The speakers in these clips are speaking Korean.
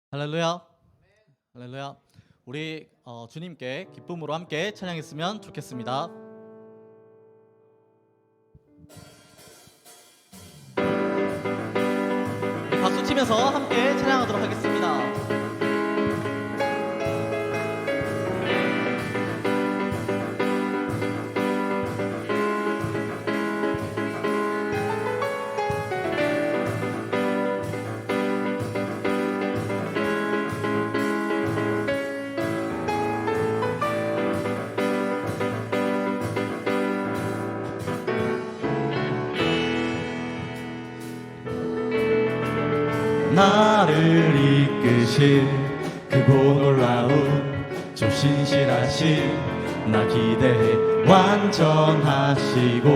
할렐루야. 할렐루야. 우리 주님께 기쁨으로 함께 찬양했으면 좋겠습니다. 우리 박수 치면서 함께 찬양하도록 하겠습니다. 나를 이끄실 크고 놀라운 주 신실하신 나 기대해 완전하시고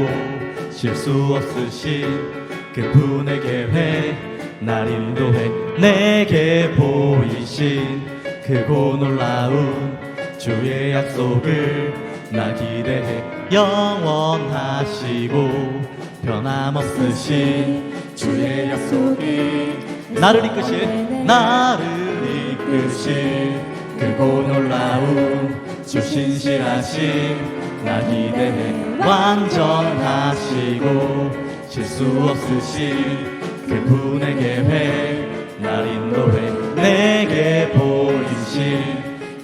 실수 없으신 그분의 계획 날 인도해 내게 보이신 크고 놀라운 주의 약속을 나 기대해 영원하시고 변함없으신 주의 약속이 나를 이끄실 크고 놀라운 주 신실하신 나 기대해 완전하시고 실수 없으신 그분의 계획 날 인도해 내게 보이신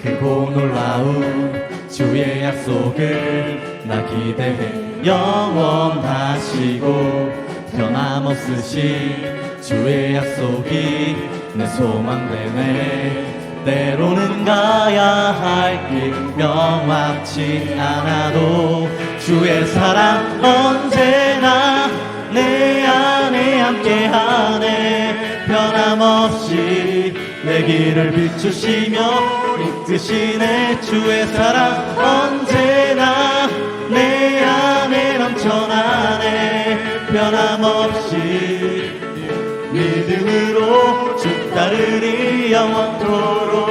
크고 놀라운 주의 약속을 나 기대해 영원하시고 변함없으신 주의 약속이 내 소망 되네. 때로는 가야 할 길 명확치 않아도 주의 사랑 언제나 내 안에 함께하네. 변함없이 내 길을 비추시며 이끄시네. 주의 사랑 언제나 내 안에 넘쳐나네. 변함없이 믿음으로 주 따르리 영원토록.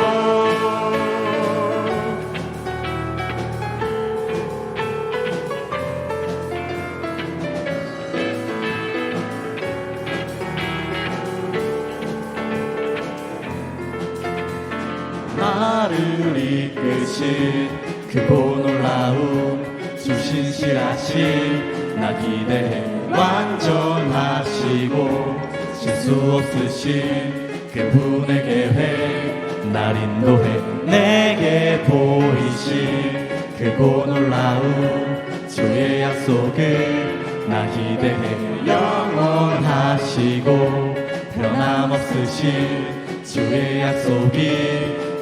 나를 이끄신 크고 놀라운 주 신실하신 나 기대해 완전하시고 실수 없으신 그분의 계획 날 인도해 내게 보이신 크고 놀라운 주의 약속을 나 기대해 영원하시고 변함없으신 주의 약속이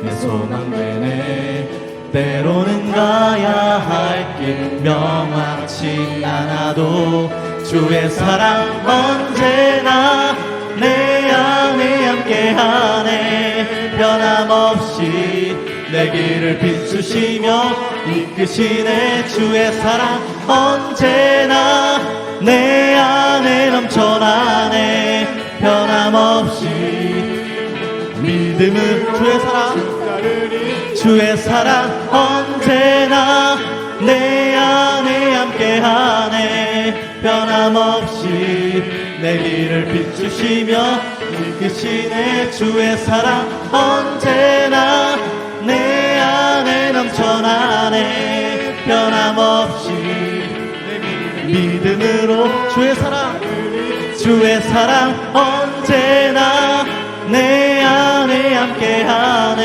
내 소망 되네. 때로는 가야 할 길 명확치 않아도 주의 사랑 언제나 내 안에 함께하네. 변함없이 내 길을 비추시며 이끄시네. 주의 사랑 언제나 내 안에 넘쳐나네. 변함없이 믿음은 주의 사랑 언제나 내 안에 함께하네. 변함없이 내 길을 비추시며 이끄시네. 주의 사랑 언제나 내 안에 넘쳐나네. 변함없이 믿음으로 주의 사랑 언제나 내 안에 함께하네.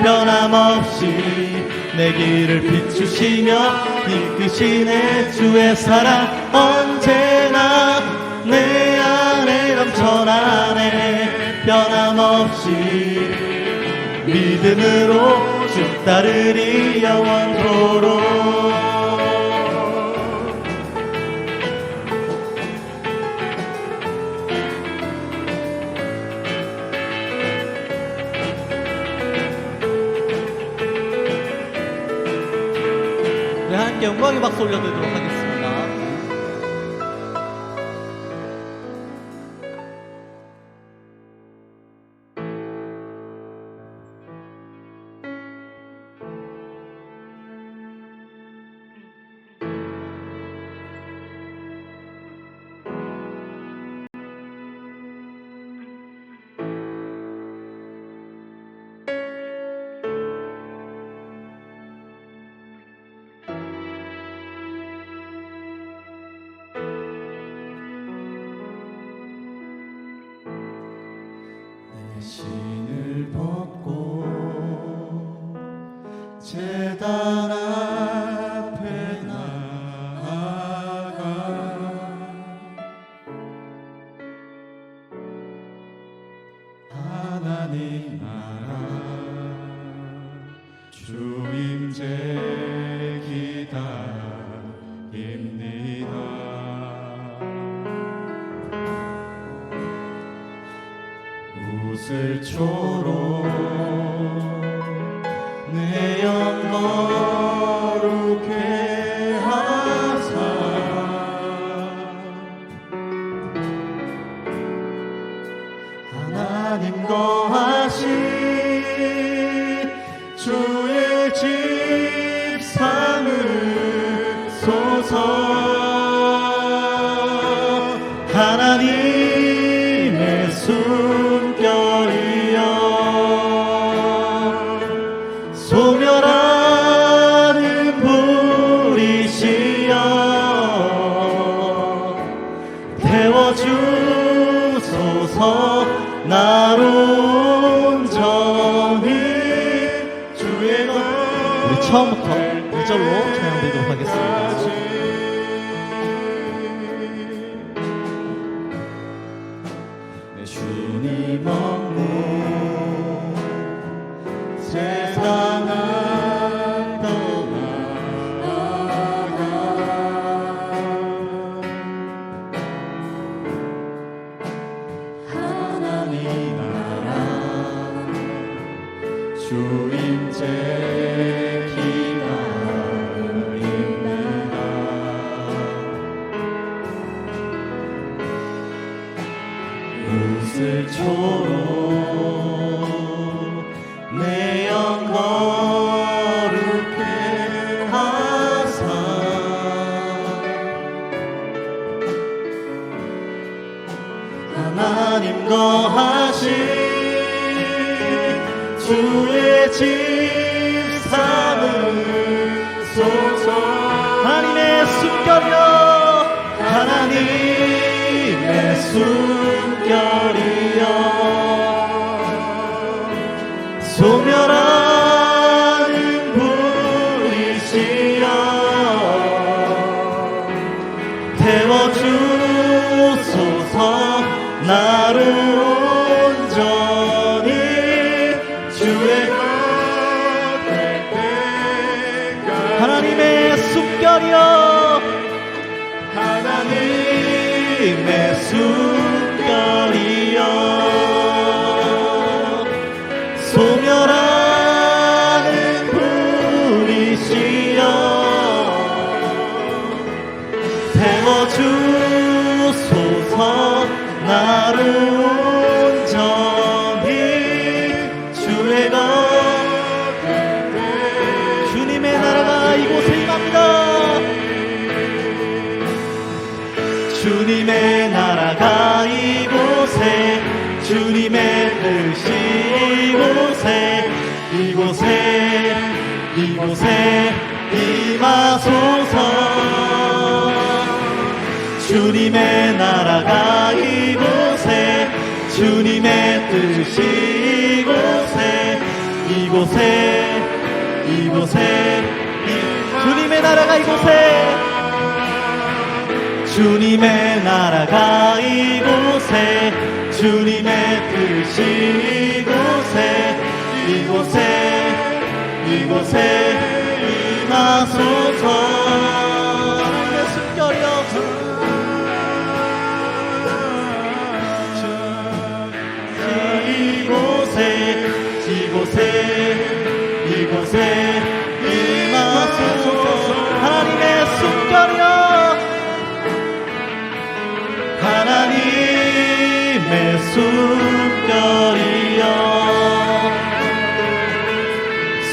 변함없이 내 길을 비추시며 이끄시네. 주의 사랑 언제나 내 안에 넘쳐나네. 변함없이 믿음으로 주 따르리 영원토록. 함께 영광의 박수 올려드리도록 하겠습니다. 신을 벗고 제단 앞에 나아가 하나님 나라 주임제 기다립니다. 웃을 초로 내 영 거룩해 하사 하나님 거하신 주의 집 삼으소서. 하나님의 숨결이여 소멸하는 불이시여 태워주소서. 나로 온전히 주의 것. 우리 처음부터 2절로 찬양드리도록 하겠습니다. 내 주님 없는 세상은 떠나가 하나님 나라 주임제 기다립니다. 웃을 초로 내 영 거룩해 하사 하나님 거하신 주의 집 삼으소서. 하나님의 숨결이여 하나님의 숨결이여 소멸하는 불이시여 태워주소서. 나를 온전히 주의 것 될 때까지 하나님의 숨결이여 하나님의 숨결이여 소멸하는 불이시여 태워주소서. 나를 온전히 주의 것 될 때 주님의 나라가 이곳에 임합니다. 주님의 나라가 이곳에 주님의 뜻이 이곳에 임하소서. 주님의 나라가 이곳에 주님의 뜻이 이곳에 주님의 나라가 이곳에 주님의 나라가 이곳에 주님의 뜻이 이곳에 임하소서. 하나님의 숨결이여 이곳에 임하소서. 하나님의 숨결이여 하나님의 숨결이여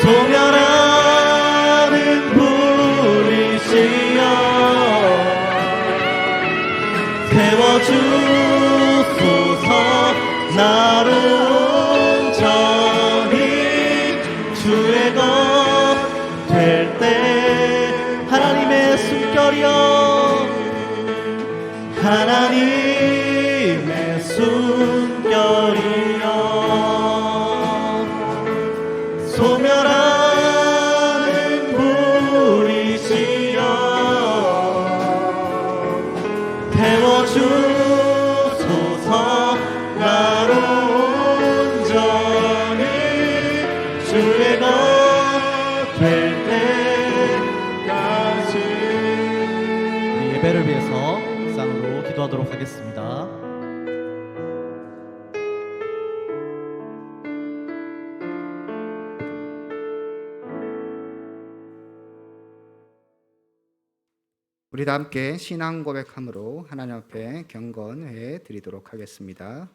소멸하는 불이시여 태워주소서. 나를 온전히 주의 것 될 때 하나님의 숨결이여 하나님의 숨결이여 기도합니다. 우리 다 함께 신앙 고백함으로 하나님 앞에 경건해 드리도록 하겠습니다.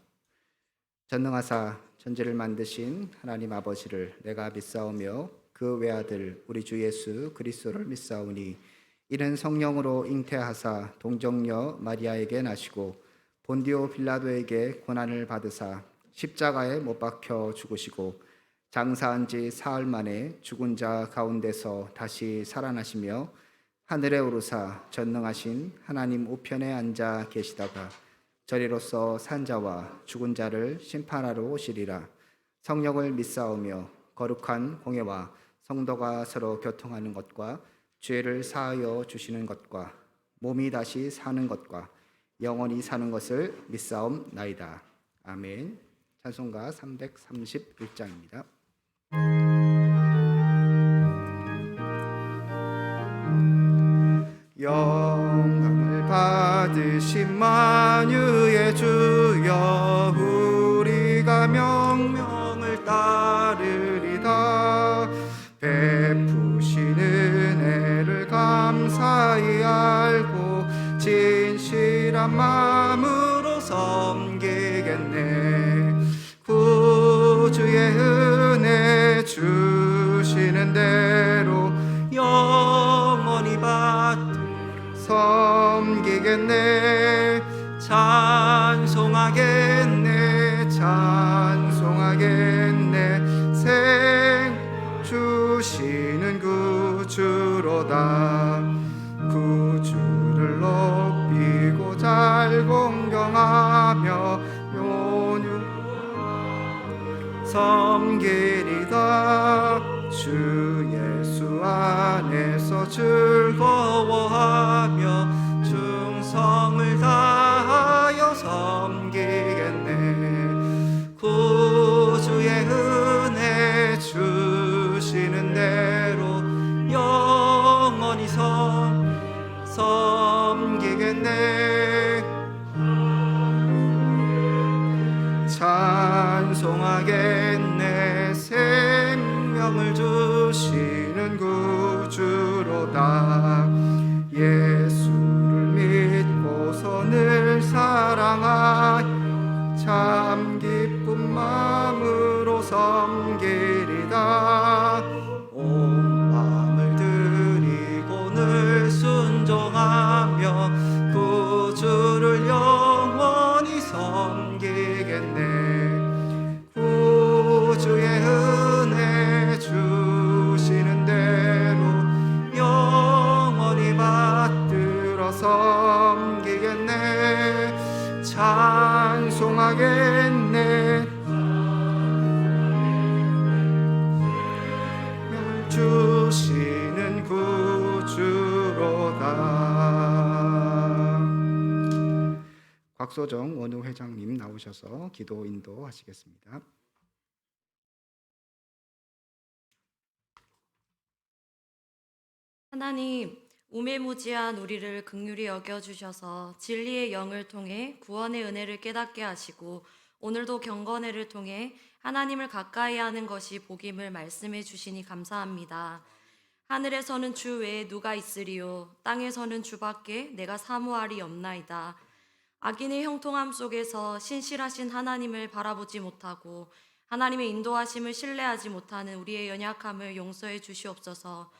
전능하사 천지를 만드신 하나님 아버지를 내가 믿사오며 그 외아들 우리 주 예수 그리스도를 믿사오니 이는 성령으로 잉태하사 동정녀 마리아에게 나시고 본디오 빌라도에게 고난을 받으사 십자가에 못 박혀 죽으시고 장사한 지 사흘 만에 죽은 자 가운데서 다시 살아나시며 하늘에 오르사 전능하신 하나님 우편에 앉아 계시다가 저리로서 산 자와 죽은 자를 심판하러 오시리라. 성령을 믿사오며 거룩한 공예와 성도가 서로 교통하는 것과 죄를 사하여 주시는 것과 몸이 다시 사는 것과 영원히 사는 것을 믿사옵나이다. 아멘. 찬송가 331장입니다. 영광을 받으신 만유의 주여 우리가 명령을 따르리다. 베푸신 은혜를 감사히 알고 진실한 마음으로 섬기겠네. 구주의 은혜 주시는 대로 영원히 받들 섬기겠네. 찬송하겠네. 찬송하겠네. 생 주시는 구주로다. 구주를 높이고 잘 공경하며 온유 섬기리다. 주 예수 안에서 즐거워하며 충성을 다하여 섬기겠네. 구주의 은혜 주시는 대로 영원히 섬기겠네. 찬송하겠네. 생명을 주시는 구주로다. 예수를 믿고서 늘 사랑하여 참 기쁜 마음으로 섬기리다. 온 마음을 드리고 늘 순종하며 구주를 영원히 섬기겠네. 구주의 은혜 주시는 대로 영원히 받들어 섬기겠네. 찬송하겠네. 명을 주시는 구주로다. 곽소정 원우 회장님 나오셔서 기도 인도하시겠습니다. 하나님, 우매무지한 우리를 긍휼히 여겨주셔서 진리의 영을 통해 구원의 은혜를 깨닫게 하시고 오늘도 경건회를 통해 하나님을 가까이 하는 것이 복임을 말씀해 주시니 감사합니다. 하늘에서는 주 외에 누가 있으리요 땅에서는 주밖에 내가 사모하리 없나이다. 악인의 형통함 속에서 신실하신 하나님을 바라보지 못하고 하나님의 인도하심을 신뢰하지 못하는 우리의 연약함을 용서해 주시옵소서.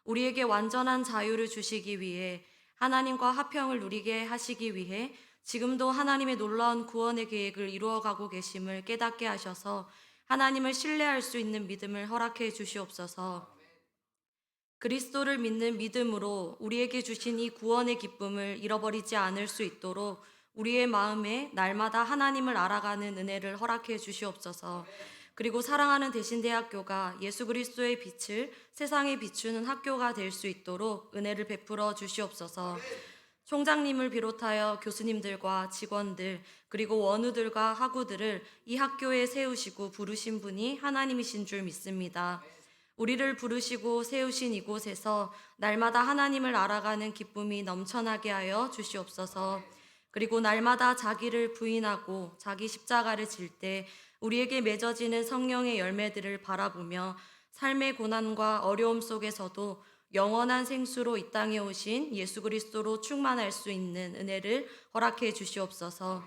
우리에게 완전한 자유를 주시기 위해 하나님과 화평을 누리게 하시기 위해 지금도 하나님의 놀라운 구원의 계획을 이루어가고 계심을 깨닫게 하셔서 하나님을 신뢰할 수 있는 믿음을 허락해 주시옵소서. 그리스도를 믿는 믿음으로 우리에게 주신 이 구원의 기쁨을 잃어버리지 않을 수 있도록 우리의 마음에 날마다 하나님을 알아가는 은혜를 허락해 주시옵소서. 그리고 사랑하는 대신대학교가 예수 그리스도의 빛을 세상에 비추는 학교가 될 수 있도록 은혜를 베풀어 주시옵소서. 총장님을 비롯하여 교수님들과 직원들 그리고 원우들과 학우들을 이 학교에 세우시고 부르신 분이 하나님이신 줄 믿습니다. 우리를 부르시고 세우신 이곳에서 날마다 하나님을 알아가는 기쁨이 넘쳐나게 하여 주시옵소서. 그리고 날마다 자기를 부인하고 자기 십자가를 질 때 우리에게 맺어지는 성령의 열매들을 바라보며 삶의 고난과 어려움 속에서도 영원한 생수로 이 땅에 오신 예수 그리스도로 충만할 수 있는 은혜를 허락해 주시옵소서.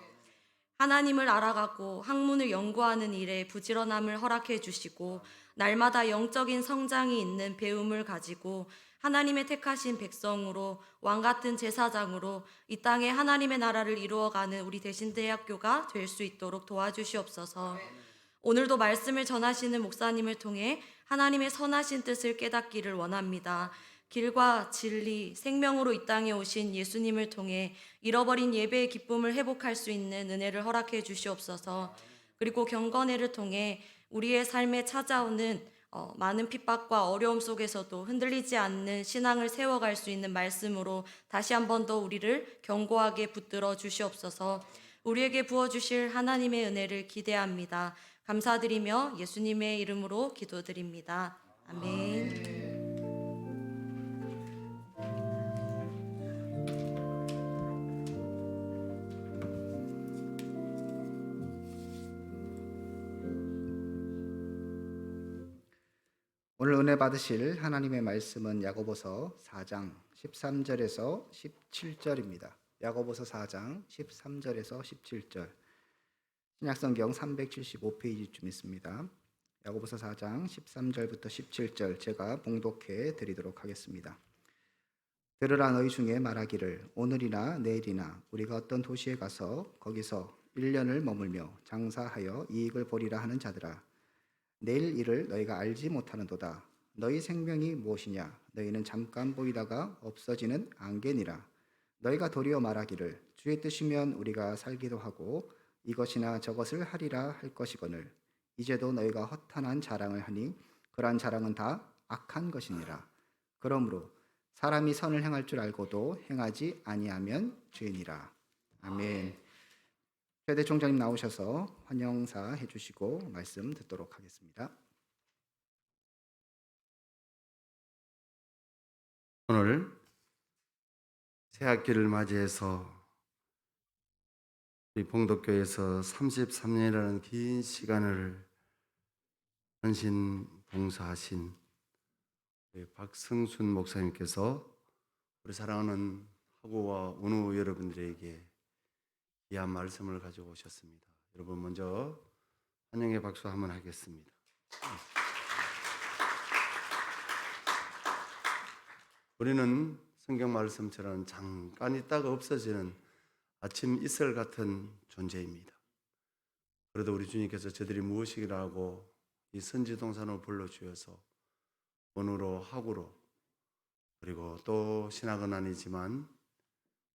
하나님을 알아가고 학문을 연구하는 일에 부지런함을 허락해 주시고 날마다 영적인 성장이 있는 배움을 가지고 하나님의 택하신 백성으로 왕같은 제사장으로 이 땅에 하나님의 나라를 이루어가는 우리 대신대학교가 될 수 있도록 도와주시옵소서. 오늘도 말씀을 전하시는 목사님을 통해 하나님의 선하신 뜻을 깨닫기를 원합니다. 길과 진리, 생명으로 이 땅에 오신 예수님을 통해 잃어버린 예배의 기쁨을 회복할 수 있는 은혜를 허락해 주시옵소서. 그리고 경건회를 통해 우리의 삶에 찾아오는 많은 핍박과 어려움 속에서도 흔들리지 않는 신앙을 세워갈 수 있는 말씀으로 다시 한 번 더 우리를 견고하게 붙들어 주시옵소서. 우리에게 부어주실 하나님의 은혜를 기대합니다. 감사드리며 예수님의 이름으로 기도드립니다. 아멘. 오늘 은혜 받으실 하나님의 말씀은 야고보서 4장 13절에서 17절입니다. 야고보서 4장 13절에서 17절. 신약성경 375페이지쯤 있습니다. 야고보서 4장 13절부터 17절 제가 봉독해 드리도록 하겠습니다. 들으라 너희 중에 말하기를 오늘이나 내일이나 우리가 어떤 도시에 가서 거기서 1년을 머물며 장사하여 이익을 보리라 하는 자들아, 내일 일을 너희가 알지 못하는도다. 너희 생명이 무엇이냐? 너희는 잠깐 보이다가 없어지는 안개니라. 너희가 도리어 말하기를 주의 뜻이면 우리가 살기도 하고 이것이나 저것을 하리라 할 것이거늘 이제도 너희가 허탄한 자랑을 하니 그러한 자랑은 다 악한 것이니라. 그러므로 사람이 선을 행할 줄 알고도 행하지 아니하면 죄니라. 아멘. 최대 총장님 나오셔서 환영사 해주시고 말씀 듣도록 하겠습니다. 오늘 새학기를 맞이해서 우리 봉독교회에서 33년이라는 긴 시간을 헌신 봉사하신 우리 박승순 목사님께서 우리 사랑하는 하구와 운우 여러분들에게 귀한 말씀을 가지고 오셨습니다. 여러분 먼저 환영의 박수 한번 하겠습니다. 우리는 성경 말씀처럼 잠깐 있다가 없어지는 아침 이슬 같은 존재입니다. 그래도 우리 주님께서 저들이 무엇이라고 이 선지동산을 불러주셔서 본으로 하구로 그리고 또 신학은 아니지만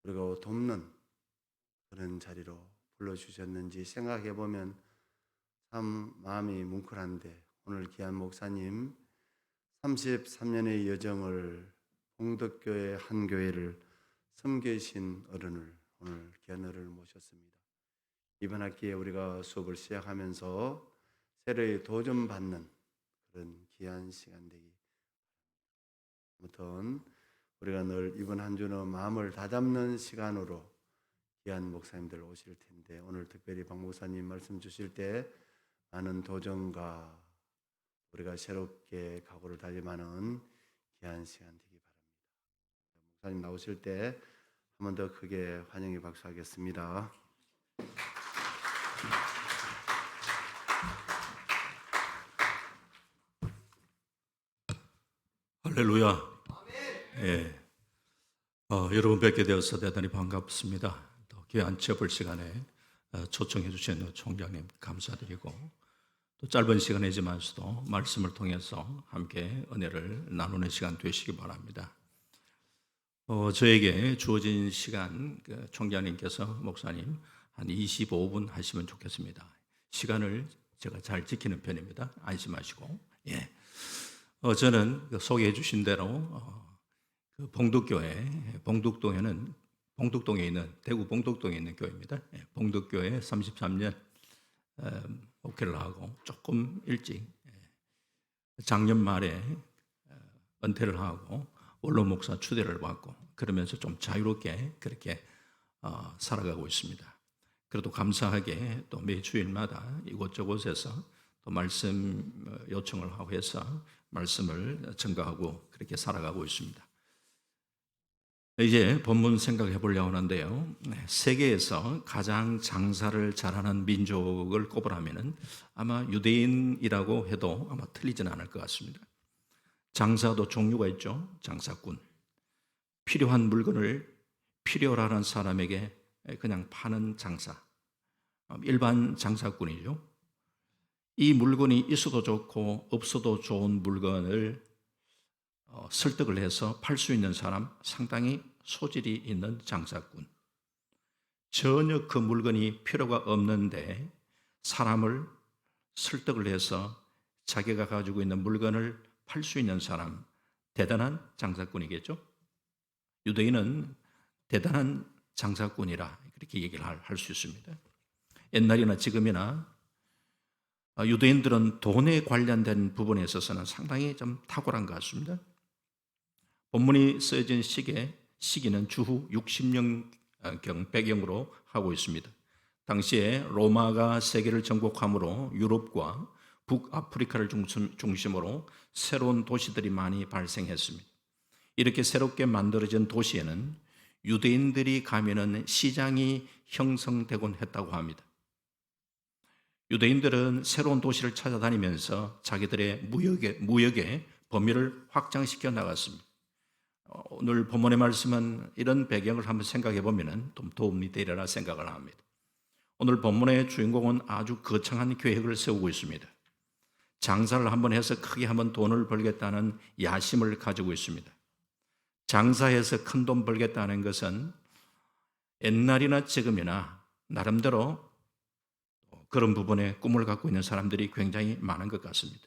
그리고 돕는 그런 자리로 불러주셨는지 생각해 보면 참 마음이 뭉클한데 오늘 귀한 목사님 33년의 여정을 봉덕교회 한 교회를 섬기신 어른을 오늘 귀한 어른을 모셨습니다. 이번 학기에 우리가 수업을 시작하면서 새로이 도전받는 그런 귀한 시간 되기 바랍니다. 아무튼 우리가 늘 이번 한 주는 마음을 다잡는 시간으로 귀한 목사님들 오실 텐데 오늘 특별히 박 목사님 말씀 주실 때 많은 도전과 우리가 새롭게 각오를 다짐하는 귀한 시간 되기 바랍니다. 목사님 나오실 때 한 번 더 크게 환영의 박수하겠습니다. 할렐루야. 예. 여러분 뵙게 되어서 대단히 반갑습니다. 또 귀한 체벌 시간에 초청해 주신 총장님 감사드리고 또 짧은 시간이지만서도 말씀을 통해서 함께 은혜를 나누는 시간 되시기 바랍니다. 저에게 주어진 시간 총장님께서 목사님 한 25분 하시면 좋겠습니다. 시간을 제가 잘 지키는 편입니다. 안심하시고. 예. 저는 소개해 주신 대로 그 봉덕교회, 봉덕동에 있는 대구 봉덕동에 있는 교회입니다. 봉덕교회 33년 목회를 하고 조금 일찍 작년 말에 은퇴를 하고 원로 목사 추대를 받고 그러면서 좀 자유롭게 그렇게 살아가고 있습니다. 그래도 감사하게 또 매 주일마다 이곳저곳에서 또 말씀 요청을 하고 해서 말씀을 증거하고 그렇게 살아가고 있습니다. 이제 본문 생각해 보려고 하는데요. 세계에서 가장 장사를 잘하는 민족을 꼽으라면 아마 유대인이라고 해도 아마 틀리진 않을 것 같습니다. 장사도 종류가 있죠. 장사꾼. 필요한 물건을 필요로 하는 사람에게 그냥 파는 장사. 일반 장사꾼이죠. 이 물건이 있어도 좋고 없어도 좋은 물건을 설득을 해서 팔 수 있는 사람, 상당히 소질이 있는 장사꾼. 전혀 그 물건이 필요가 없는데 사람을 설득을 해서 자기가 가지고 있는 물건을 팔 수 있는 사람, 대단한 장사꾼이겠죠. 유대인은 대단한 장사꾼이라 그렇게 얘기를 할 수 있습니다. 옛날이나 지금이나 유대인들은 돈에 관련된 부분에 있어서는 상당히 좀 탁월한 것 같습니다. 본문이 쓰여진 시기는 주후 60년경 배경으로 하고 있습니다. 당시에 로마가 세계를 정복함으로 유럽과 북아프리카를 중심으로 새로운 도시들이 많이 발생했습니다. 이렇게 새롭게 만들어진 도시에는 유대인들이 가면은 시장이 형성되곤 했다고 합니다. 유대인들은 새로운 도시를 찾아다니면서 자기들의 무역의 범위를 확장시켜 나갔습니다. 오늘 본문의 말씀은 이런 배경을 한번 생각해 보면 좀 도움이 되리라 생각을 합니다. 오늘 본문의 주인공은 아주 거창한 계획을 세우고 있습니다. 장사를 한번 해서 크게 한번 돈을 벌겠다는 야심을 가지고 있습니다. 장사해서 큰 돈 벌겠다는 것은 옛날이나 지금이나 나름대로 그런 부분에 꿈을 갖고 있는 사람들이 굉장히 많은 것 같습니다.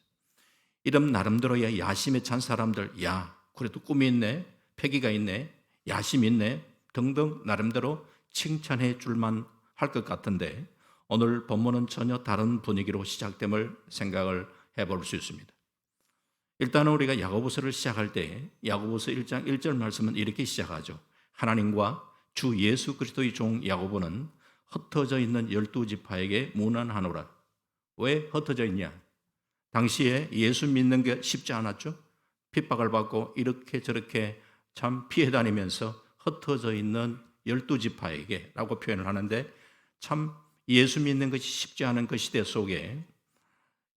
이런 나름대로의 야심에 찬 사람들, 야, 그래도 꿈이 있네, 패기가 있네, 야심이 있네 등등 나름대로 칭찬해 줄만 할 것 같은데 오늘 본문은 전혀 다른 분위기로 시작됨을 생각을 해볼 수 있습니다. 일단은 우리가 야고보서를 시작할 때 야고보서 1장 1절 말씀은 이렇게 시작하죠. 하나님과 주 예수 그리스도의 종 야고보는 흩어져 있는 12지파에게 문안하노라. 왜 흩어져 있냐? 당시에 예수 믿는 게 쉽지 않았죠. 핍박을 받고 이렇게 저렇게 참 피해 다니면서 흩어져 있는 12지파에게 라고 표현을 하는데 참 예수 믿는 것이 쉽지 않은 그 시대 속에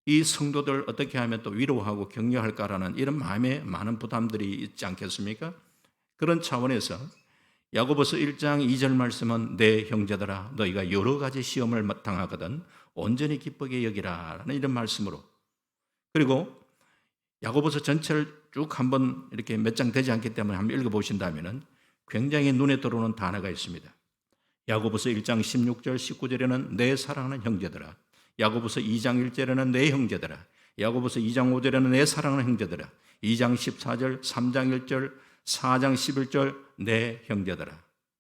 이 성도들 어떻게 하면 또 위로하고 격려할까라는 이런 마음에 많은 부담들이 있지 않겠습니까? 그런 차원에서 야고보서 1장 2절 말씀은 내 형제들아 너희가 여러 가지 시험을 당하거든 온전히 기쁘게 여기라라는 이런 말씀으로 그리고 야고보서 전체를 쭉 한번 이렇게 몇 장 되지 않기 때문에 한번 읽어보신다면 굉장히 눈에 들어오는 단어가 있습니다. 야고보서 1장 16절 19절에는 내 사랑하는 형제들아, 야고보서 2장 1절에는 내 형제들아, 야고보서 2장 5절에는 내 사랑하는 형제들아, 2장 14절 3장 1절 4장 11절 내 형제들아,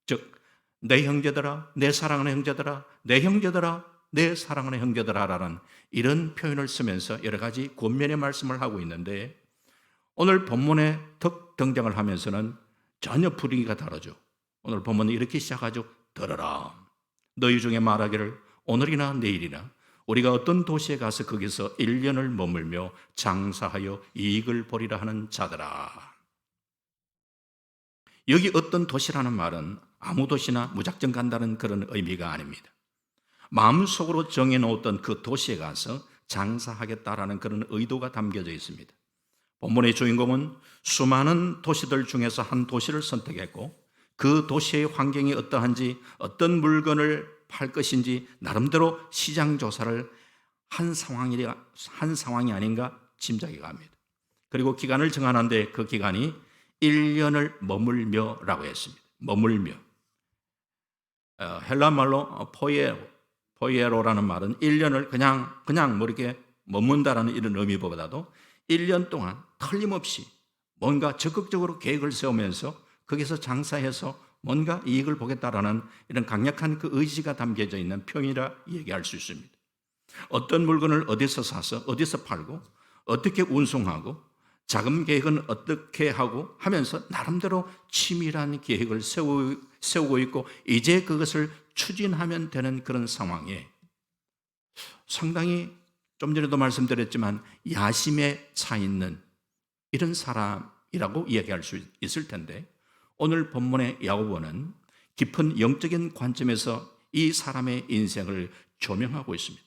즉 내 형제들아, 내 사랑하는 형제들아, 내 형제들아, 내 사랑하는 형제들아라는 이런 표현을 쓰면서 여러 가지 권면의 말씀을 하고 있는데 오늘 본문에 덕 등장을 하면서는 전혀 분위기가 다르죠. 오늘 본문은 이렇게 시작하죠. 들어라. 너희 중에 말하기를 오늘이나 내일이나 우리가 어떤 도시에 가서 거기서 1년을 머물며 장사하여 이익을 보리라 하는 자들아. 여기 어떤 도시라는 말은 아무 도시나 무작정 간다는 그런 의미가 아닙니다. 마음속으로 정해놓았던 그 도시에 가서 장사하겠다라는 그런 의도가 담겨져 있습니다. 본문의 주인공은 수많은 도시들 중에서 한 도시를 선택했고 그 도시의 환경이 어떠한지 어떤 물건을 팔 것인지 나름대로 시장 조사를 한 상황이 아닌가 짐작이 갑니다. 그리고 기간을 정하는데 그 기간이 1년을 머물며라고 했습니다. 머물며. 헬라 말로 포이에로라는 말은 1년을 그냥 뭐 이렇게 머문다라는 이런 의미보다도 1년 동안 틀림없이 뭔가 적극적으로 계획을 세우면서 거기서 장사해서 뭔가 이익을 보겠다라는 이런 강력한 그 의지가 담겨져 있는 표현이라 얘기할 수 있습니다. 어떤 물건을 어디서 사서 어디서 팔고 어떻게 운송하고 자금 계획은 어떻게 하고 하면서 나름대로 치밀한 계획을 세우고 있고 이제 그것을 추진하면 되는 그런 상황에 상당히 좀 전에도 말씀드렸지만 야심에 차 있는 이런 사람이라고 이야기할 수 있을 텐데 오늘 본문의 야고보는 깊은 영적인 관점에서 이 사람의 인생을 조명하고 있습니다.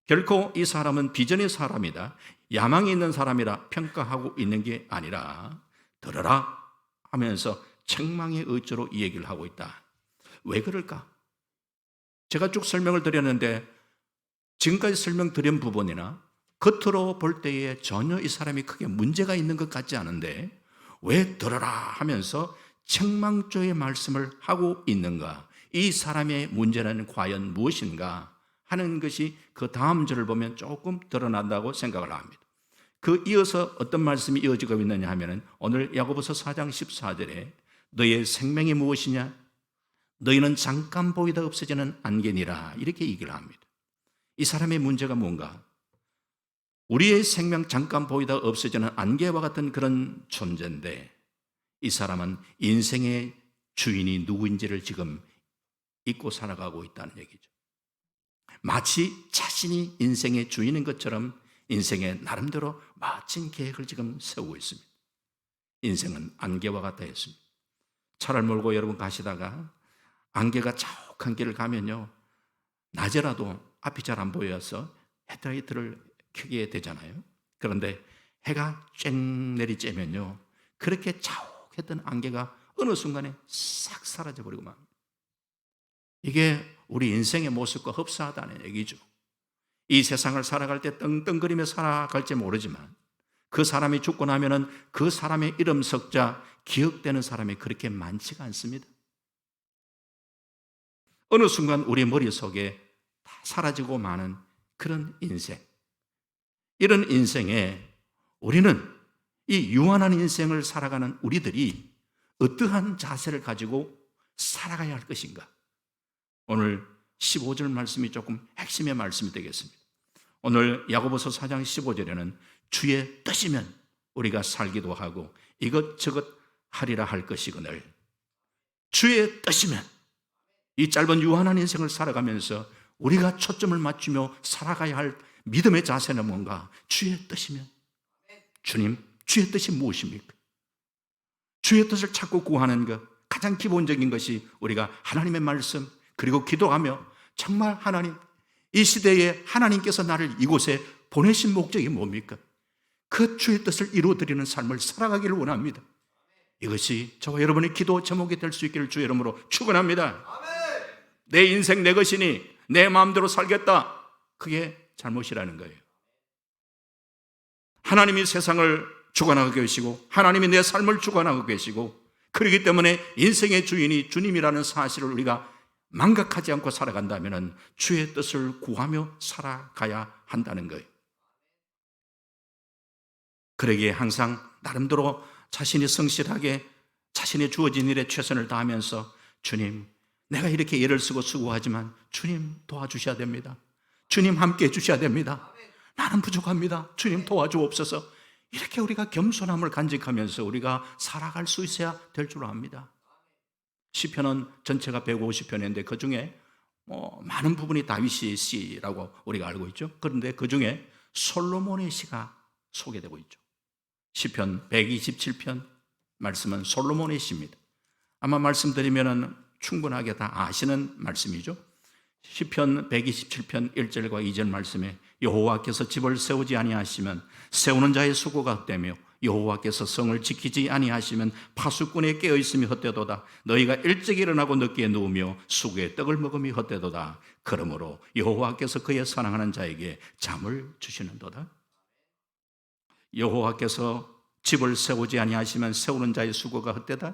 결코 이 사람은 비전의 사람이다, 야망이 있는 사람이라 평가하고 있는 게 아니라 들어라 하면서 책망의 의지로 이 얘기를 하고 있다. 왜 그럴까? 제가 쭉 설명을 드렸는데 지금까지 설명드린 부분이나 겉으로 볼 때에 전혀 이 사람이 크게 문제가 있는 것 같지 않은데 왜 들어라 하면서 책망조의 말씀을 하고 있는가? 이 사람의 문제는 과연 무엇인가 하는 것이 그 다음 절을 보면 조금 드러난다고 생각을 합니다. 그 이어서 어떤 말씀이 이어지고 있느냐 하면은 오늘 야고보서 4장 14절에 너의 생명이 무엇이냐? 너희는 잠깐 보이다 없어지는 안개니라 이렇게 얘기를 합니다. 이 사람의 문제가 뭔가? 우리의 생명 잠깐 보이다 없어지는 안개와 같은 그런 존재인데 이 사람은 인생의 주인이 누구인지를 지금 잊고 살아가고 있다는 얘기죠. 마치 자신이 인생의 주인인 것처럼 인생의 나름대로 멋진 계획을 지금 세우고 있습니다. 인생은 안개와 같다 했습니다. 차를 몰고 여러분 가시다가 안개가 자욱한 길을 가면요, 낮에라도 앞이 잘 안 보여서 헤드라이트를 켜게 되잖아요. 그런데 해가 쨍 내리쬐면요, 그렇게 자욱했던 안개가 어느 순간에 싹 사라져버리고 맙니다. 이게 우리 인생의 모습과 흡사하다는 얘기죠. 이 세상을 살아갈 때 떵떵거리며 살아갈지 모르지만 그 사람이 죽고 나면은 그 사람의 이름 석자 기억되는 사람이 그렇게 많지가 않습니다. 어느 순간 우리 머릿속에 다 사라지고 마는 그런 인생. 이런 인생에 우리는 이 유한한 인생을 살아가는 우리들이 어떠한 자세를 가지고 살아가야 할 것인가? 오늘 15절 말씀이 조금 핵심의 말씀이 되겠습니다. 오늘 야고보서 4장 15절에는 주의 뜻이면 우리가 살기도 하고 이것저것 하리라 할 것이거늘, 주의 뜻이면 이 짧은 유한한 인생을 살아가면서 우리가 초점을 맞추며 살아가야 할 믿음의 자세는 뭔가? 주의 뜻이면. 주님, 주의 뜻이 무엇입니까? 주의 뜻을 찾고 구하는 것, 가장 기본적인 것이 우리가 하나님의 말씀 그리고 기도하며 정말 하나님, 이 시대에 하나님께서 나를 이곳에 보내신 목적이 뭡니까? 그 주의 뜻을 이루어드리는 삶을 살아가기를 원합니다. 이것이 저와 여러분의 기도 제목이 될 수 있기를 주의 이름으로 축원합니다. 내 인생 내 것이니 내 마음대로 살겠다, 그게 잘못이라는 거예요. 하나님이 세상을 주관하고 계시고 하나님이 내 삶을 주관하고 계시고 그렇기 때문에 인생의 주인이 주님이라는 사실을 우리가 망각하지 않고 살아간다면 주의 뜻을 구하며 살아가야 한다는 거예요. 그러기에 항상 나름대로 자신이 성실하게 자신의 주어진 일에 최선을 다하면서 주님, 내가 이렇게 애를 쓰고 수고하지만 주님 도와주셔야 됩니다. 주님 함께 해주셔야 됩니다. 나는 부족합니다. 주님 도와주옵소서. 이렇게 우리가 겸손함을 간직하면서 우리가 살아갈 수 있어야 될 줄 압니다. 시편은 전체가 150편인데 그 중에 많은 부분이 다윗의 시라고 우리가 알고 있죠. 그런데 그 중에 솔로몬의 시가 소개되고 있죠. 시편 127편 말씀은 솔로몬의 시입니다. 아마 말씀드리면 충분하게 다 아시는 말씀이죠. 시편 127편 1절과 2절 말씀에 여호와께서 집을 세우지 아니하시면 세우는 자의 수고가 헛되며 여호와께서 성을 지키지 아니하시면 파수꾼에 깨어있음이 헛되도다. 너희가 일찍 일어나고 늦게 누우며 수고의 떡을 먹음이 헛되도다. 그러므로 여호와께서 그의 사랑하는 자에게 잠을 주시는도다. 여호와께서 집을 세우지 아니하시면 세우는 자의 수고가 헛되다.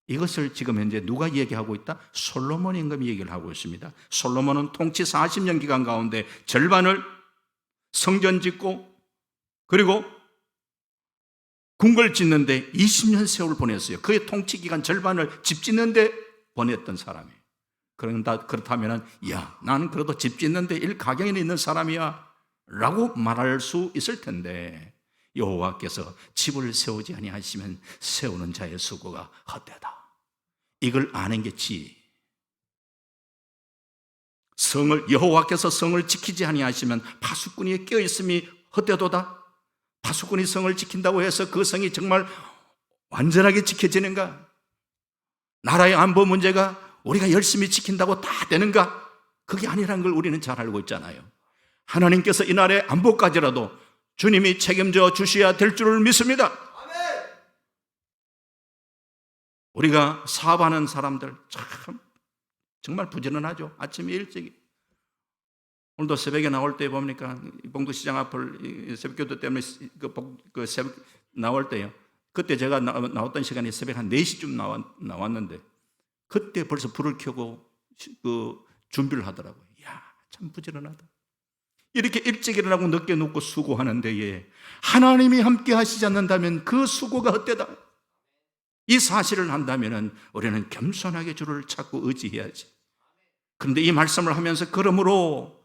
이것을 지금 현재 누가 얘기하고 있다? 솔로몬 임금이 얘기를 하고 있습니다. 솔로몬은 통치 40년 기간 가운데 절반을 성전 짓고 그리고 궁궐 짓는데 20년 세월을 보냈어요. 그의 통치 기간 절반을 집 짓는데 보냈던 사람이에요. 그렇다면 야, 나는 그래도 집 짓는데 일가견이 있는 사람이야 라고 말할 수 있을 텐데 여호와께서 집을 세우지 아니하시면 세우는 자의 수고가 헛되다. 이걸 아는 게 지혜. 여호와께서 성을 지키지 아니하시면 파수꾼이 깨어 있음이 헛되도다. 파수꾼이 성을 지킨다고 해서 그 성이 정말 완전하게 지켜지는가? 나라의 안보 문제가 우리가 열심히 지킨다고 다 되는가? 그게 아니라는 걸 우리는 잘 알고 있잖아요. 하나님께서 이 나라의 안보까지라도 주님이 책임져 주셔야 될 줄을 믿습니다. 우리가 사업하는 사람들 참 정말 부지런하죠. 아침에 일찍. 오늘도 새벽에 나올 때 보니까 봉도시장 앞을 새벽기도 때문에 그 새벽 나올 때요. 그때 제가 나왔던 시간이 새벽 한 4시쯤 나왔는데 그때 벌써 불을 켜고 그 준비를 하더라고요. 이야, 참 부지런하다. 이렇게 일찍 일어나고 늦게 눕고 수고하는 데에 하나님이 함께 하시지 않는다면 그 수고가 헛되다. 이 사실을 안다면 우리는 겸손하게 주를 찾고 의지해야지. 그런데 이 말씀을 하면서 그러므로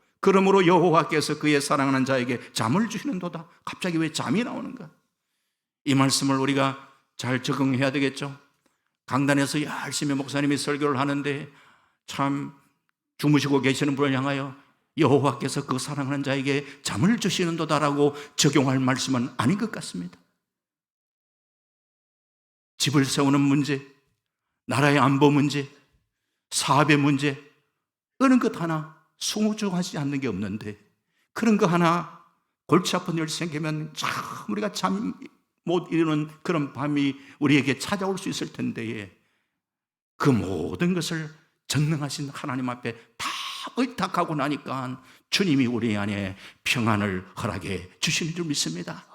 여호와께서 그의 사랑하는 자에게 잠을 주시는도다. 갑자기 왜 잠이 나오는가? 이 말씀을 우리가 잘 적응해야 되겠죠. 강단에서 열심히 목사님이 설교를 하는데 참 주무시고 계시는 분을 향하여 여호와께서 그 사랑하는 자에게 잠을 주시는도다라고 적용할 말씀은 아닌 것 같습니다. 집을 세우는 문제, 나라의 안보 문제, 사업의 문제, 어느 것 하나 숭우중하지 않는 게 없는데 그런 거 하나 골치 아픈 일 생기면 참 우리가 잠 못 이루는 그런 밤이 우리에게 찾아올 수 있을 텐데 그 모든 것을 전능하신 하나님 앞에 다 의탁하고 나니까 주님이 우리 안에 평안을 허락해 주시는 줄 믿습니다.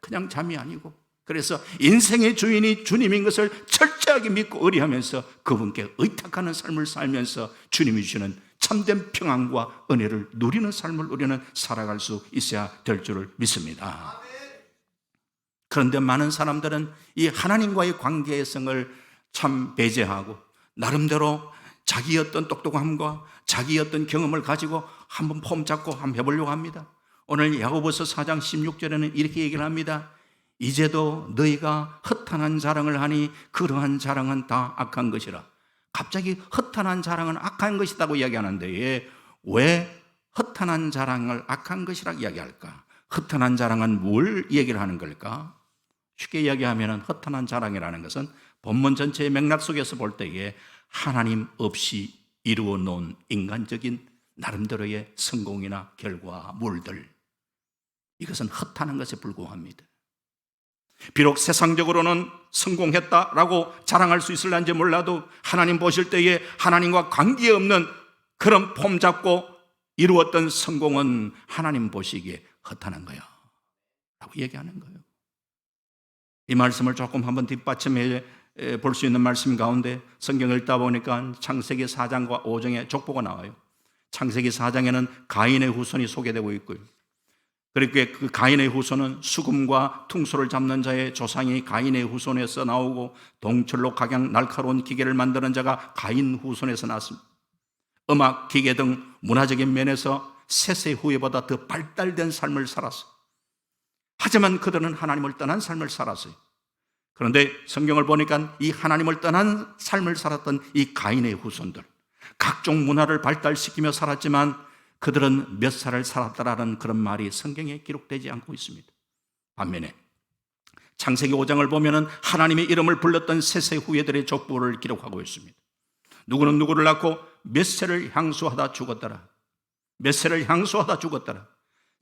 그냥 잠이 아니고 그래서 인생의 주인이 주님인 것을 철저하게 믿고 의리하면서 그분께 의탁하는 삶을 살면서 주님이 주시는 참된 평안과 은혜를 누리는 삶을 우리는 살아갈 수 있어야 될 줄을 믿습니다. 그런데 많은 사람들은 이 하나님과의 관계성을 참 배제하고 나름대로 자기 어떤 똑똑함과 자기 어떤 경험을 가지고 한번 폼 잡고 한번 해보려고 합니다. 오늘 야고보서 4장 16절에는 이렇게 얘기를 합니다. 이제도 너희가 허탄한 자랑을 하니 그러한 자랑은 다 악한 것이라. 갑자기 허탄한 자랑은 악한 것이라고 이야기하는데 왜 허탄한 자랑을 악한 것이라고 이야기할까? 허탄한 자랑은 뭘 얘기를 하는 걸까? 쉽게 이야기하면 허탄한 자랑이라는 것은 본문 전체의 맥락 속에서 볼 때에 하나님 없이 이루어 놓은 인간적인 나름대로의 성공이나 결과물들, 이것은 허탄한 것에 불과합니다. 비록 세상적으로는 성공했다라고 자랑할 수 있을런지 몰라도 하나님 보실 때에 하나님과 관계없는 그런 폼 잡고 이루었던 성공은 하나님 보시기에 허탄한 거야 라고 얘기하는 거예요. 이 말씀을 조금 한번 뒷받침해 볼 수 있는 말씀 가운데 성경을 읽다 보니까 창세기 4장과 5장에 족보가 나와요. 창세기 4장에는 가인의 후손이 소개되고 있고요. 그렇게 그 가인의 후손은 수금과 퉁소를 잡는 자의 조상이 가인의 후손에서 나오고 동철로 각양 날카로운 기계를 만드는 자가 가인 후손에서 나왔습니다. 음악, 기계 등 문화적인 면에서 셋의 후예보다 더 발달된 삶을 살았어요. 하지만 그들은 하나님을 떠난 삶을 살았어요. 그런데 성경을 보니까 이 하나님을 떠난 삶을 살았던 이 가인의 후손들, 각종 문화를 발달시키며 살았지만 그들은 몇 살을 살았다라는 그런 말이 성경에 기록되지 않고 있습니다. 반면에 창세기 5장을 보면은 하나님의 이름을 불렀던 셋의 후예들의 족보를 기록하고 있습니다. 누구는 누구를 낳고 몇 세를 향수하다 죽었더라. 몇 세를 향수하다 죽었더라.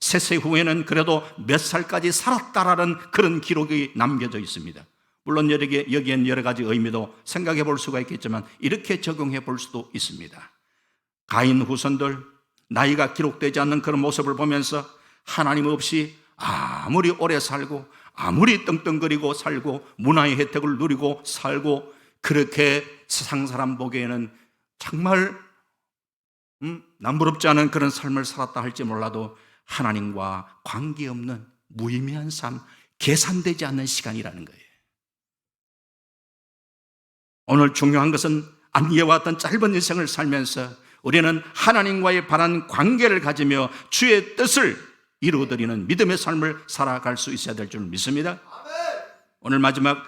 셋의 후예는 그래도 몇 살까지 살았다라는 그런 기록이 남겨져 있습니다. 물론 여기엔 여러 가지 의미도 생각해 볼 수가 있겠지만 이렇게 적용해 볼 수도 있습니다. 가인 후손들, 나이가 기록되지 않는 그런 모습을 보면서 하나님 없이 아무리 오래 살고 아무리 떵떵거리고 살고 문화의 혜택을 누리고 살고 그렇게 세상 사람 보기에는 정말 남부럽지 않은 그런 삶을 살았다 할지 몰라도 하나님과 관계없는 무의미한 삶, 계산되지 않는 시간이라는 거예요. 오늘 중요한 것은 안이어왔던 짧은 인생을 살면서 우리는 하나님과의 바른 관계를 가지며 주의 뜻을 이루어드리는 믿음의 삶을 살아갈 수 있어야 될 줄 믿습니다. 오늘 마지막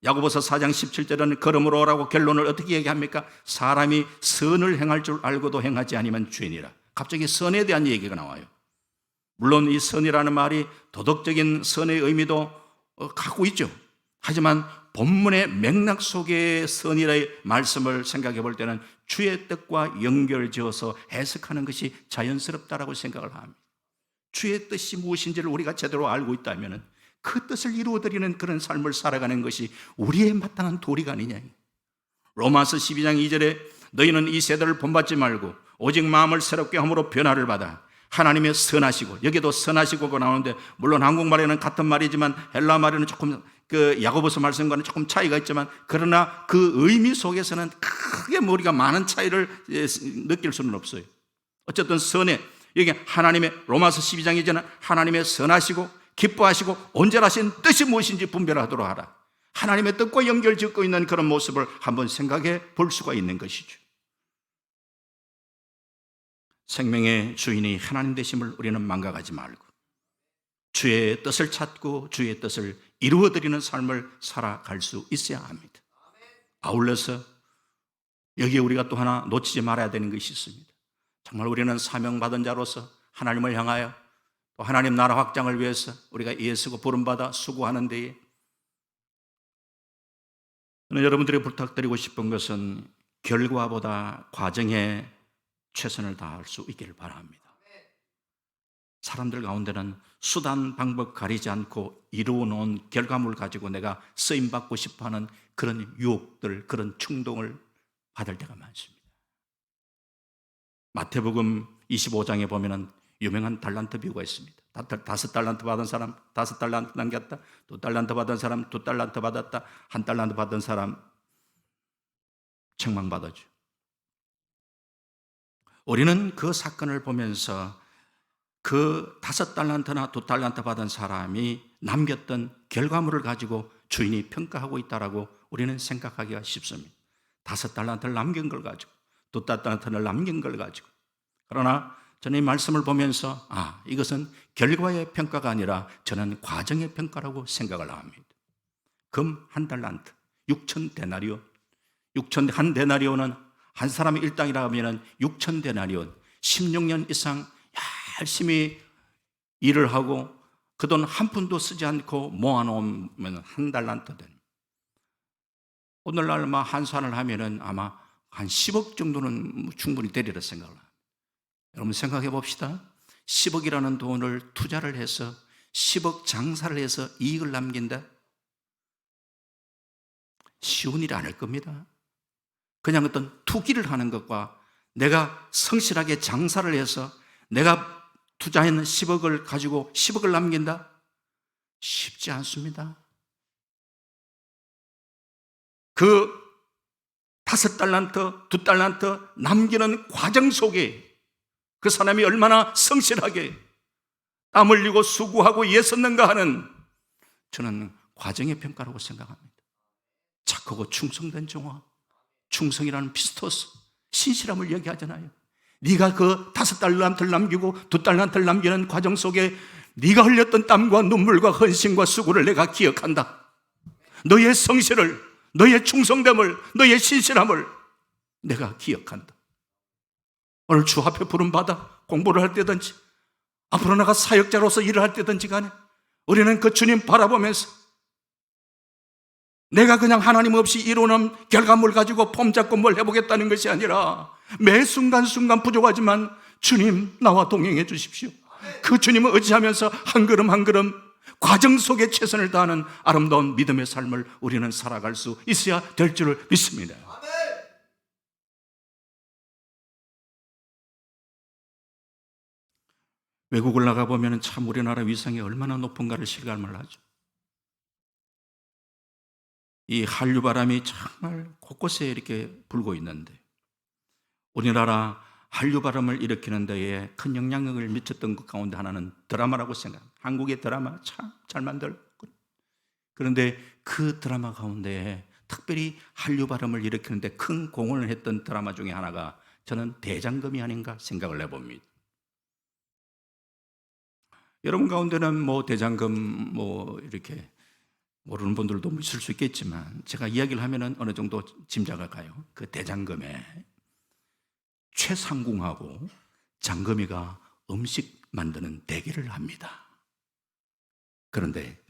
야고보서 4장 17절은 걸음으로 오라고 결론을 어떻게 얘기합니까? 사람이 선을 행할 줄 알고도 행하지 아니면 죄니라. 갑자기 선에 대한 얘기가 나와요. 물론 이 선이라는 말이 도덕적인 선의 의미도 갖고 있죠. 하지만 본문의 맥락 속의 선이라의 말씀을 생각해 볼 때는 주의 뜻과 연결지어서 해석하는 것이 자연스럽다라고 생각을 합니다. 주의 뜻이 무엇인지를 우리가 제대로 알고 있다면 그 뜻을 이루어드리는 그런 삶을 살아가는 것이 우리의 마땅한 도리가 아니냐. 로마서 12장 2절에 너희는 이 세대를 본받지 말고 오직 마음을 새롭게 함으로 변화를 받아 하나님의 선하시고, 여기도 선하시고가 나오는데 물론 한국말에는 같은 말이지만 헬라 말에는 조금 그 야고보서 말씀과는 조금 차이가 있지만 그러나 그 의미 속에서는 크게 우리가 많은 차이를 느낄 수는 없어요. 어쨌든 선에 여기 하나님의 로마서 12장 이제는 하나님의 선하시고 기뻐하시고 온전하신 뜻이 무엇인지 분별하도록 하라. 하나님의 뜻과 연결짓고 있는 그런 모습을 한번 생각해 볼 수가 있는 것이죠. 생명의 주인이 하나님 되심을 우리는 망각하지 말고 주의 뜻을 찾고 주의 뜻을 이루어드리는 삶을 살아갈 수 있어야 합니다. 아울러서 여기에 우리가 또 하나 놓치지 말아야 되는 것이 있습니다. 정말 우리는 사명받은 자로서 하나님을 향하여 또 하나님 나라 확장을 위해서 우리가 애쓰고 부름받아 수고하는 데에 저는 여러분들이 부탁드리고 싶은 것은 결과보다 과정에 최선을 다할 수 있기를 바랍니다. 사람들 가운데는 수단, 방법 가리지 않고 이루어놓은 결과물 가지고 내가 쓰임받고 싶어하는 그런 유혹들, 그런 충동을 받을 때가 많습니다. 마태복음 25장에 보면은 유명한 달란트 비유가 있습니다. 5달란트 받은 사람 5달란트 남겼다. 2달란트 받은 사람 2달란트 받았다. 1달란트 받은 사람 책망받았죠. 우리는 그 사건을 보면서 그 5달란트나 2달란트 받은 사람이 남겼던 결과물을 가지고 주인이 평가하고 있다라고 우리는 생각하기가 쉽습니다. 5달란트를 남긴 걸 가지고 2달란트를 남긴 걸 가지고. 그러나 저는 이 말씀을 보면서 이것은 결과의 평가가 아니라 저는 과정의 평가라고 생각을 합니다. 금 1달란트 6,000데나리온 1데나리온은 한 사람의 일당이라고 하면 6,000데나리온 16년 이상 열심히 일을 하고 그 돈 한 푼도 쓰지 않고 모아놓으면 1달란트 됩니다. 오늘날 환산을 하면은 아마 한 10억 정도는 충분히 되리라 생각을 합니다. 여러분 생각해 봅시다. 10억이라는 돈을 투자를 해서 10억 장사를 해서 이익을 남긴다? 쉬운 일이 아닐 겁니다. 그냥 어떤 투기를 하는 것과 내가 성실하게 장사를 해서 내가 투자한 10억을 가지고 10억을 남긴다? 쉽지 않습니다. 그 5달란트, 2달란트 남기는 과정 속에 그 사람이 얼마나 성실하게 땀 흘리고 수고하고 애썼는가 하는 저는 과정의 평가라고 생각합니다. 착하고 충성된 종아, 충성이라는 피스토스, 신실함을 얘기하잖아요. 네가 그 5달란트를 남기고 2달란트를 남기는 과정 속에 네가 흘렸던 땀과 눈물과 헌신과 수고를 내가 기억한다. 너의 성실을, 너의 충성됨을, 너의 신실함을 내가 기억한다. 오늘 주 앞에 부름받아 공부를 할 때든지 앞으로 나가 사역자로서 일을 할 때든지 간에 우리는 그 주님 바라보면서 내가 그냥 하나님 없이 이루는 결과물 가지고 폼 잡고 뭘 해보겠다는 것이 아니라 매 순간순간 부족하지만 주님 나와 동행해 주십시오. 그 주님을 의지하면서 한 걸음 한 걸음 과정 속에 최선을 다하는 아름다운 믿음의 삶을 우리는 살아갈 수 있어야 될 줄을 믿습니다. 외국을 나가보면 참 우리나라 위상이 얼마나 높은가를 실감을 하죠. 이 한류 바람이 정말 곳곳에 이렇게 불고 있는데 우리나라 한류 바람을 일으키는 데에 큰 영향력을 미쳤던 것 가운데 하나는 드라마라고 생각합니다. 한국의 드라마 참 잘 만들었고 그런데 그 드라마 가운데 특별히 한류 바람을 일으키는 데 큰 공헌을 했던 드라마 중에 하나가 저는 대장금이 아닌가 생각을 해봅니다. 여러분 가운데는 뭐 대장금 뭐 이렇게 모르는 분들도 있을 수 있겠지만 제가 이야기를 하면은 어느 정도 짐작을 가요. 그 대장금에 최상궁하고 장금이가 음식 만드는 대결을 합니다. 그런데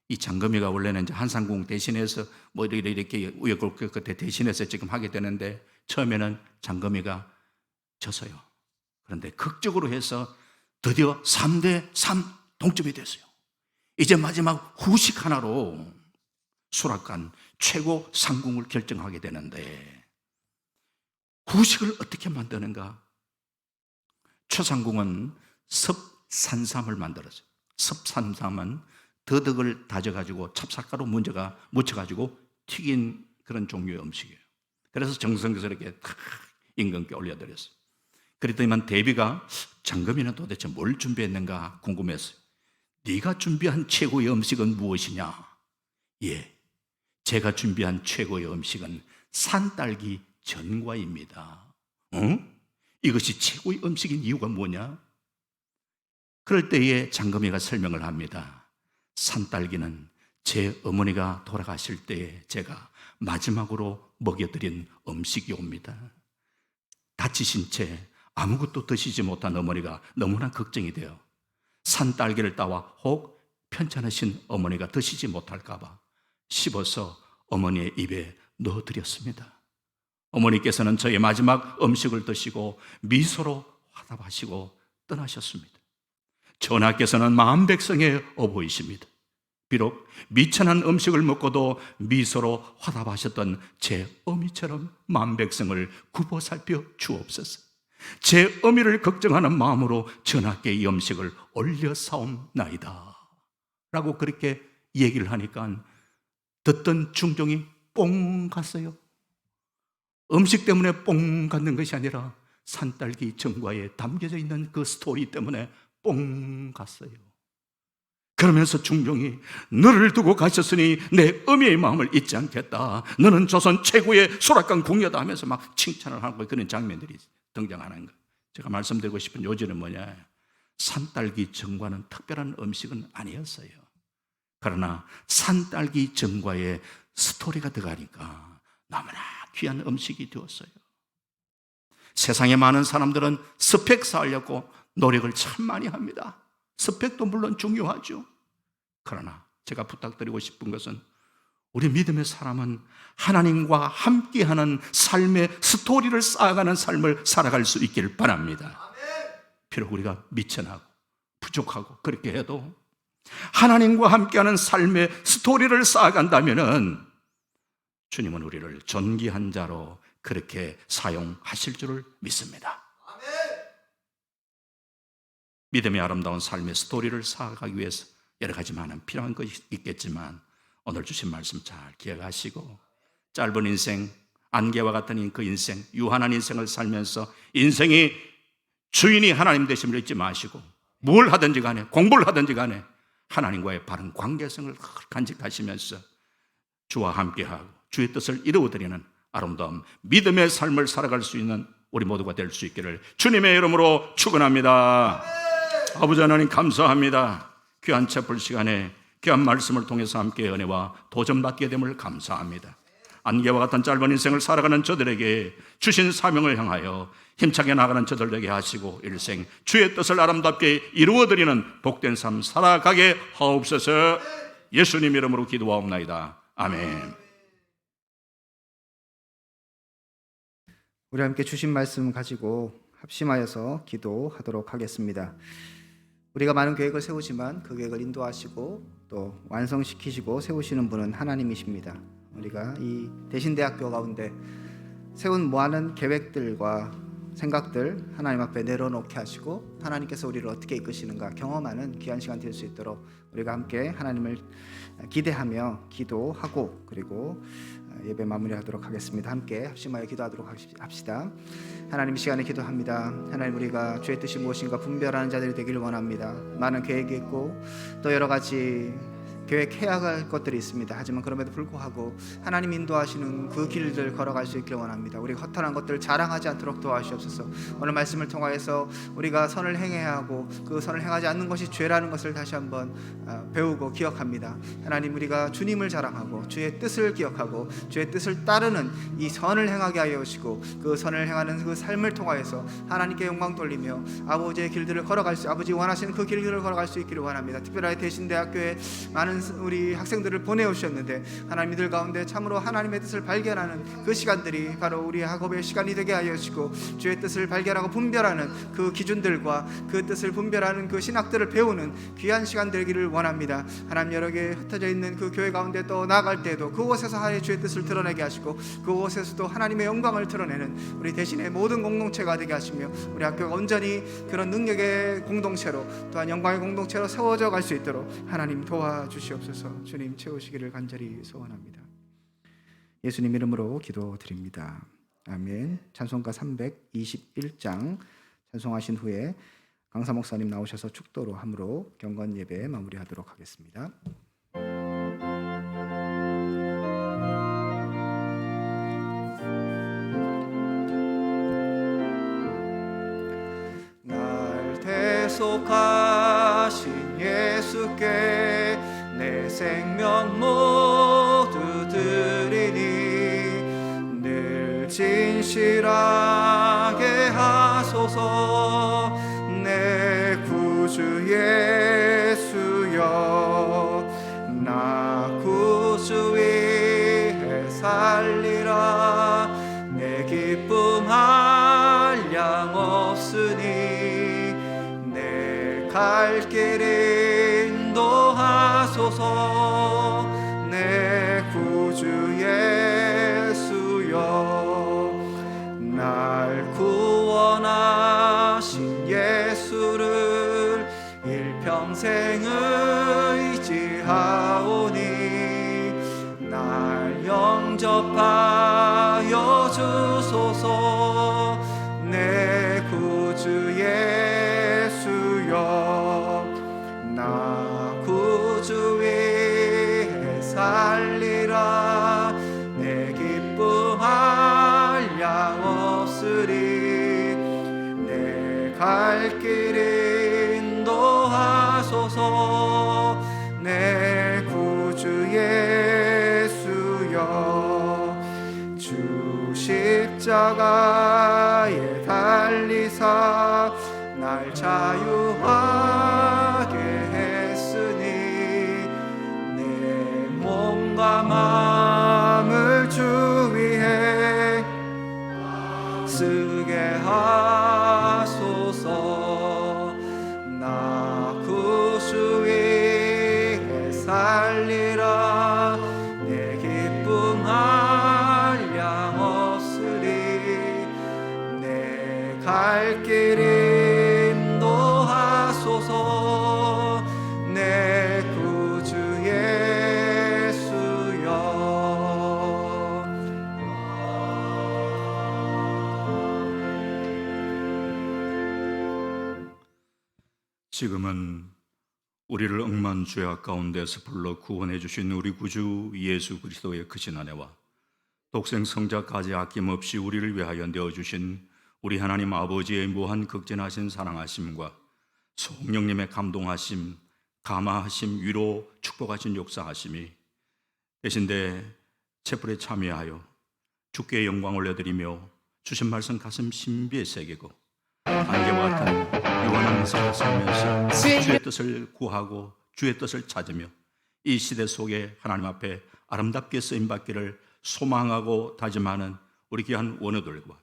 이 장금이가 원래는 이제 한상궁 대신해서 뭐 이렇게 우여곡절 끝에 대신해서 지금 하게 되는데 처음에는 장금이가 졌어요. 그런데 극적으로 해서 드디어 3대3 동점이 됐어요. 이제 마지막 후식 하나로 수락관 최고 상궁을 결정하게 되는데 후식을 어떻게 만드는가? 최상궁은 섭산삼을 만들었어요. 섭산삼은 더덕을 다져가지고 찹쌀가루 묻혀가지고 튀긴 그런 종류의 음식이에요. 그래서 정성스럽게 탁 임금께 올려드렸어요. 그랬더니만 대비가 장금이는 도대체 뭘 준비했는가 궁금했어요. 네가 준비한 최고의 음식은 무엇이냐? 예, 제가 준비한 최고의 음식은 산딸기 전과입니다. 이것이 최고의 음식인 이유가 뭐냐? 그럴 때에 장금이가 설명을 합니다. 산딸기는 제 어머니가 돌아가실 때에 제가 마지막으로 먹여드린 음식이옵니다. 다치신 채 아무것도 드시지 못한 어머니가 너무나 걱정이 돼요. 산딸기를 따와 혹 편찮으신 어머니가 드시지 못할까 봐 씹어서 어머니의 입에 넣어드렸습니다. 어머니께서는 저의 마지막 음식을 드시고 미소로 화답하시고 떠나셨습니다. 전하께서는 만백성의 어보이십니다. 비록 미천한 음식을 먹고도 미소로 화답하셨던 제 어미처럼 만백성을 굽어 살펴 주옵소서. 제 어미를 걱정하는 마음으로 전하께 이 음식을 올려사옵나이다 라고 그렇게 얘기를 하니까 듣던 중종이 뽕 갔어요. 음식 때문에 뽕 갔는 것이 아니라 산딸기 전과에 담겨져 있는 그 스토리 때문에 뽕 갔어요. 그러면서 중종이 너를 두고 가셨으니 내 어미의 마음을 잊지 않겠다. 너는 조선 최고의 소락관 궁녀다 하면서 막 칭찬을 하고 그런 장면들이 등장하는 거예요. 제가 말씀드리고 싶은 요지는 뭐냐? 산딸기 전과는 특별한 음식은 아니었어요. 그러나 산딸기 전과에 스토리가 들어가니까 너무나 귀한 음식이 되었어요. 세상에 많은 사람들은 스펙 쌓으려고 노력을 참 많이 합니다. 스펙도 물론 중요하죠. 그러나 제가 부탁드리고 싶은 것은 우리 믿음의 사람은 하나님과 함께하는 삶의 스토리를 쌓아가는 삶을 살아갈 수 있기를 바랍니다. 비록 우리가 미천하고 부족하고 그렇게 해도 하나님과 함께하는 삶의 스토리를 쌓아간다면 주님은 우리를 존귀한 자로 그렇게 사용하실 줄을 믿습니다. 믿음의 아름다운 삶의 스토리를 쌓아가기 위해서 여러 가지 많은 필요한 것이 있겠지만 오늘 주신 말씀 잘 기억하시고 짧은 인생, 안개와 같은 그 인생, 유한한 인생을 살면서 인생이 주인이 하나님 되심을 잊지 마시고 뭘 하든지 간에 공부를 하든지 간에 하나님과의 바른 관계성을 간직하시면서 주와 함께하고 주의 뜻을 이루어드리는 아름다운 믿음의 삶을 살아갈 수 있는 우리 모두가 될 수 있기를 주님의 이름으로 축원합니다. 아버지 하나님 감사합니다. 귀한 채플 시간에 귀한 말씀을 통해서 함께 은혜와 도전받게 됨을 감사합니다. 안개와 같은 짧은 인생을 살아가는 저들에게 주신 사명을 향하여 힘차게 나가는 저들 되게 하시고 일생 주의 뜻을 아름답게 이루어드리는 복된 삶 살아가게 하옵소서. 예수님 이름으로 기도하옵나이다. 아멘. 우리 함께 주신 말씀 가지고 합심하여서 기도하도록 하겠습니다. 우리가 많은 계획을 세우지만 그 계획을 인도하시고 또 완성시키시고 세우시는 분은 하나님이십니다. 우리가 이 대신대학교 가운데 세운 많은 계획들과 생각들 하나님 앞에 내려놓게 하시고 하나님께서 우리를 어떻게 이끄시는가 경험하는 귀한 시간 될 수 있도록 우리가 함께 하나님을 기대하며 기도하고 그리고 예배 마무리하도록 하겠습니다. 함께 합심하여 기도하도록 합시다. 하나님, 이 시간에 기도합니다. 하나님, 우리가 주의 뜻이 무엇인가 분별하는 자들이 되기를 원합니다. 많은 계획이 있고 또 여러 가지 계획해야 할 것들이 있습니다. 하지만 그럼에도 불구하고 하나님 인도하시는 그 길을 걸어갈 수 있기를 원합니다. 우리가 허탄한 것들을 자랑하지 않도록 도와주시옵소서. 오늘 말씀을 통하여서 우리가 선을 행해야 하고 그 선을 행하지 않는 것이 죄라는 것을 다시 한번 배우고 기억합니다. 하나님, 우리가 주님을 자랑하고 주의 뜻을 기억하고 주의 뜻을 따르는 이 선을 행하게 하여 주시고, 그 선을 행하는 그 삶을 통하여서 하나님께 영광 돌리며 아버지의 길들을 걸어갈 수, 아버지 원하시는 그 길들을 걸어갈 수 있기를 원합니다. 특별하게 대신대학교에 많은 우리 학생들을 보내오셨는데 하나님, 이들 가운데 참으로 하나님의 뜻을 발견하는 그 시간들이 바로 우리 학업의 시간이 되게 하여 주시고, 주의 뜻을 발견하고 분별하는 그 기준들과 그 뜻을 분별하는 그 신학들을 배우는 귀한 시간 되기를 원합니다. 하나님, 여러 개 흩어져 있는 그 교회 가운데 또 나아갈 때에도 그곳에서 하나님의 주의 뜻을 드러내게 하시고, 그곳에서도 하나님의 영광을 드러내는 우리 대신의 모든 공동체가 되게 하시며, 우리 학교가 온전히 그런 능력의 공동체로 또한 영광의 공동체로 세워져 갈 수 있도록 하나님 도와주시옵소서. 주님 채우시기를 간절히 소원합니다. 예수님 이름으로 기도드립니다. 아멘. 찬송가 321장 찬송하신 후에 강사 목사님 나오셔서 축도로 함으로 경건 예배 마무리하도록 하겠습니다. 날 대속하신 예수께 내 생명 모두 드리니 늘 진실하게 하소서. 내 구주 예수여, 나 구주 위해 살리라. 내 기쁨 한량 없으니 내 갈 길 인도하소서. 내 구주 예수여, 날 구원하신 예수를 일평생 의지하오니 날 영접하여 주소서. 내 구주 예수여, 나 구주 위해 살리라. 내 기쁨 한량 없으리 내 갈 길 인도하소서. 내 구주 예수여, 주 십자가에 달리사 날 자유하게 했으니 내 몸과 마음을 주 위해 쓰게 하소서. 나 구주 위해 살리라. 내 기쁨 한량 없으리 내 갈 길 인도하소서. 내 구주 예수여. 지금은 우리를 억만 죄악 가운데서 불러 구원해 주신 우리 구주 예수 그리스도의 크신 은혜와 독생 성자까지 아낌없이 우리를 위하여 내어주신 우리 하나님 아버지의 무한 극진하신 사랑하심과 성령님의 감동하심, 감화하심, 위로 축복하신 역사하심이 대신대 채플에 참여하여 주께 영광 올려드리며 주신 말씀 가슴 신비에 새기고 안개와 같은 유한한 삶을 살면서 주의 뜻을 구하고 주의 뜻을 찾으며 이 시대 속에 하나님 앞에 아름답게 쓰임받기를 소망하고 다짐하는 우리 귀한 원우들과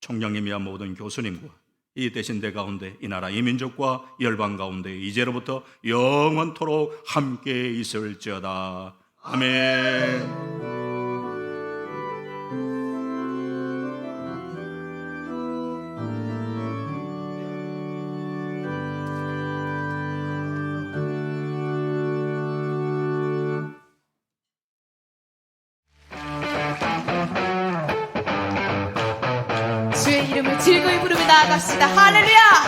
총장님이야 모든 교수님과 이 대신대 가운데 이 나라 이 민족과 열방 가운데 이제로부터 영원토록 함께 있을지어다. 아멘. 주의 이름을 즐거이 부르며 나아갑시다. 할렐루야.